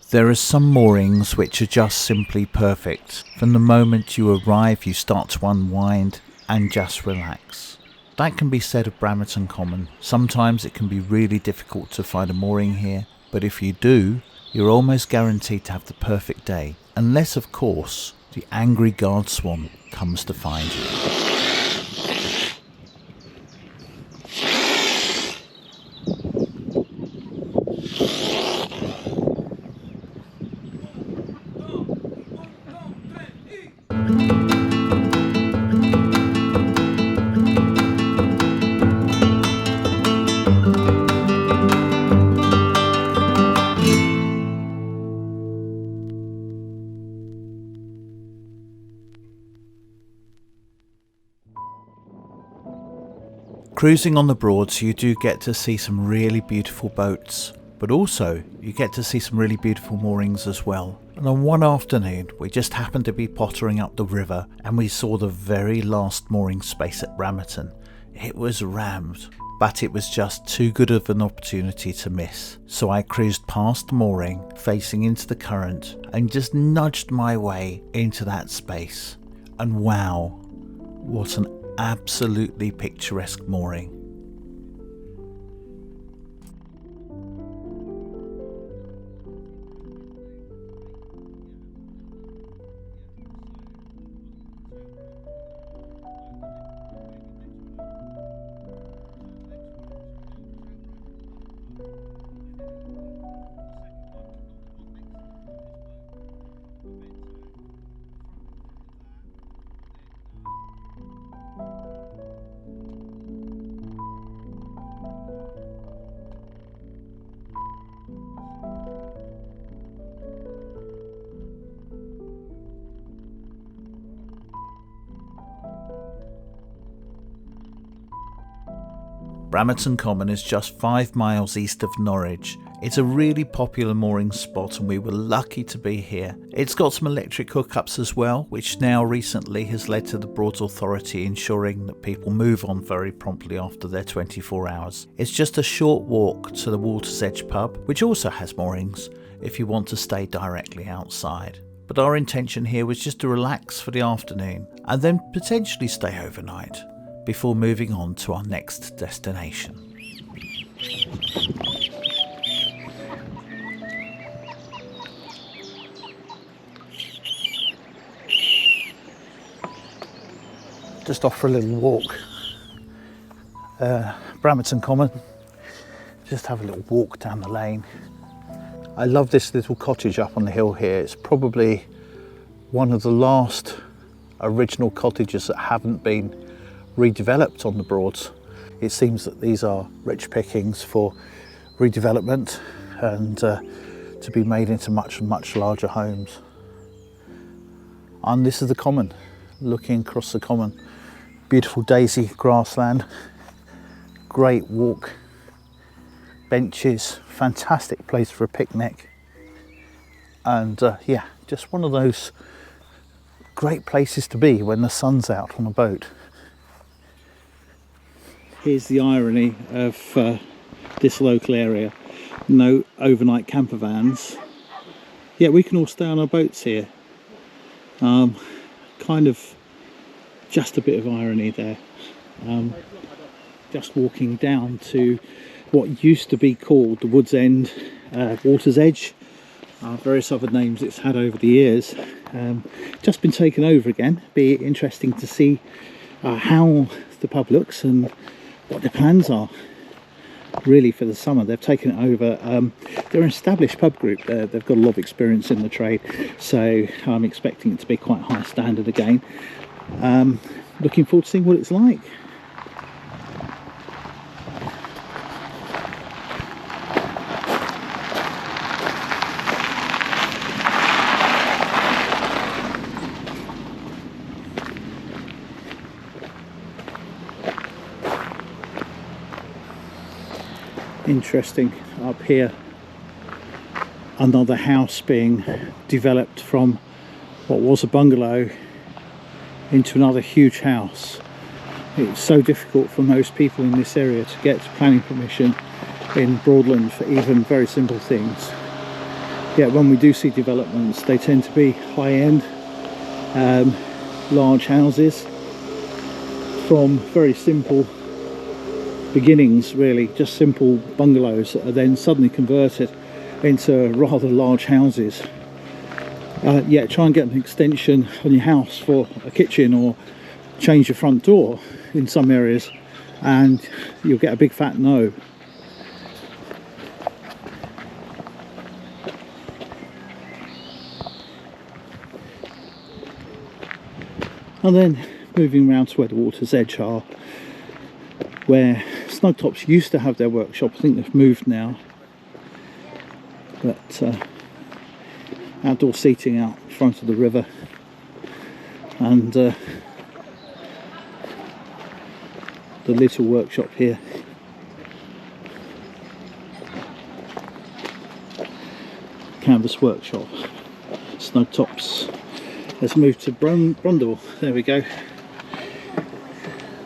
There are some moorings which are just simply perfect. From the moment you arrive, you start to unwind and just relax. That can be said of Bramerton Common. Sometimes it can be really difficult to find a mooring here, but if you do, you're almost guaranteed to have the perfect day. Unless, of course, the angry guard swan comes to find you. Cruising on the Broads, you do get to see some really beautiful boats, but also you get to see some really beautiful moorings as well. And on one afternoon, we just happened to be pottering up the river and we saw the very last mooring space at Bramerton. It was rammed, but it was just too good of an opportunity to miss. So I cruised past the mooring, facing into the current, and just nudged my way into that space. And wow, what an absolutely picturesque mooring. Bramerton Common is just 5 miles east of Norwich. It's a really popular mooring spot and we were lucky to be here. It's got some electric hookups as well, which now recently has led to the Broads Authority ensuring that people move on very promptly after their 24 hours. It's just a short walk to the Water's Edge pub, which also has moorings, if you want to stay directly outside. But our intention here was just to relax for the afternoon and then potentially stay overnight before moving on to our next destination. Just off for a little walk. Bramerton Common. Just have a little walk down the lane. I love this little cottage up on the hill here. It's probably one of the last original cottages that haven't been redeveloped on the Broads. It seems that these are rich pickings for redevelopment and to be made into much larger homes. And this is the Common, looking across the Common. Beautiful daisy grassland, great walk, benches, fantastic place for a picnic. And yeah, just one of those great places to be when the sun's out on a boat. Here's the irony of this local area. No overnight camper vans. Yeah, we can all stay on our boats here. Kind of just a bit of irony there. Just walking down to what used to be called the Wood's End, Water's Edge. Various other names it's had over the years. Just been taken over again. Be interesting to see how the pub looks and what their plans are really for the summer. They've taken it over. They're an established pub group. They've got a lot of experience in the trade, so I'm expecting it to be quite high standard again. Looking forward to seeing what it's like. Interesting up here, another house being developed from what was a bungalow into another huge house. It's so difficult for most people in this area to get planning permission in Broadland for even very simple things. yeah, when we do see developments, they tend to be high-end, large houses from very simple beginnings, really, just simple bungalows that are then suddenly converted into rather large houses. Yeah, try and get an extension on your house for a kitchen, or change your front door in some areas, and you'll get a big fat no. And then moving around to where the water's edge are, where Snugtops used to have their workshop. I think they've moved now, but outdoor seating out in front of the river, and the little workshop here. Canvas workshop. Snugtops has moved to Brundle. There we go.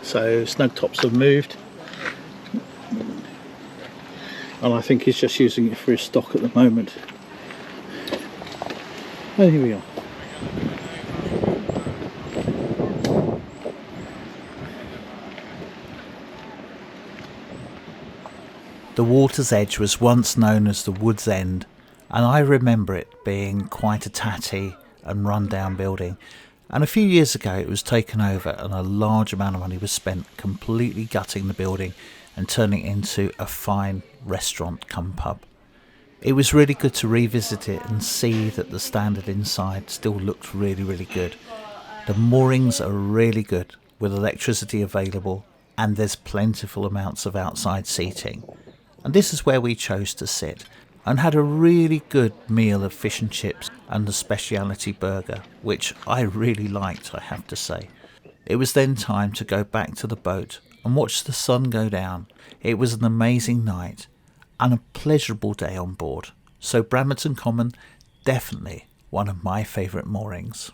So Snugtops have moved, and I think he's just using it for his stock at the moment. And here we are. The water's edge was once known as the Wood's End, and I remember it being quite a tatty and run-down building. And a few years ago it was taken over, and a large amount of money was spent completely gutting the building and turning it into a fine restaurant cum pub. It was really good to revisit it and see that the standard inside still looked really, really good. The moorings are really good with electricity available, and there's plentiful amounts of outside seating. And this is where we chose to sit, and had a really good meal of fish and chips and a speciality burger, which I really liked, I have to say. It was then time to go back to the boat and watch the sun go down. It was an amazing night and a pleasurable day on board. So Bramerton Common, definitely one of my favourite moorings.